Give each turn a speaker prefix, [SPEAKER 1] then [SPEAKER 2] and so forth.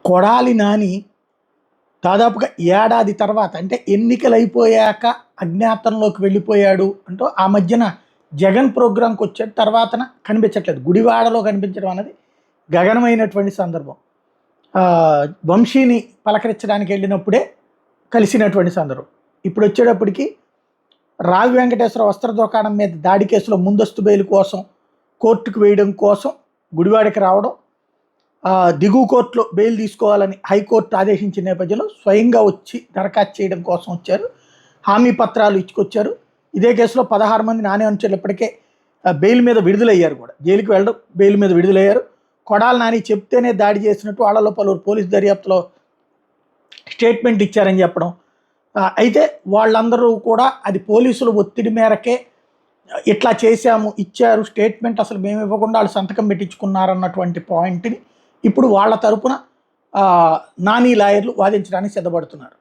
[SPEAKER 1] కొడాలి నాని దాదాపుగా ఏడాది తర్వాత అంటే ఎన్నికలు అయిపోయాక అజ్ఞాతంలోకి వెళ్ళిపోయాడు అంటూ ఆ మధ్యన జగన్ ప్రోగ్రాంకి వచ్చాడు, తర్వాతన కనిపించట్లేదు. గుడివాడలో కనిపించడం అనేది గగనమైనటువంటి సందర్భం. వంశీని పలకరించడానికి వెళ్ళినప్పుడే కలిసినటువంటి సందర్భం. ఇప్పుడు వచ్చేటప్పటికి రావి వెంకటేశ్వర వస్త్ర దుకాణం మీద దాడి కేసులో ముందస్తు బెయిల్ కోసం కోర్టుకు వేయడం కోసం గుడివాడకి రావడం, దిగువ కోర్టులో బెయిల్ తీసుకోవాలని హైకోర్టు ఆదేశించిన నేపథ్యంలో స్వయంగా వచ్చి దరఖాస్తు చేయడం కోసం వచ్చారు. హామీ పత్రాలు ఇచ్చుకొచ్చారు. ఇదే కేసులో 16 మంది నాని అనుచరులు ఇప్పటికే బెయిల్ మీద విడుదలయ్యారు, కూడా జైలుకి వెళ్ళడం బెయిల్ మీద విడుదలయ్యారు. కొడాలి నాని చెప్తేనే దాడి చేసినట్టు వాళ్ళలో పలువురు పోలీసు దర్యాప్తులో స్టేట్మెంట్ ఇచ్చారని చెప్పడం. అయితే వాళ్ళందరూ కూడా అది పోలీసుల ఒత్తిడి మేరకే ఇట్లా చేశాము, ఇచ్చారు స్టేట్మెంట్, అసలు మేము ఇవ్వకుండా వాళ్ళు సంతకం పెట్టించుకున్నారన్నటువంటి పాయింట్ని ఇప్పుడు వాళ్ళ తరపున నాని లాయర్లు వాదించడానికి సిద్ధపడుతున్నారు.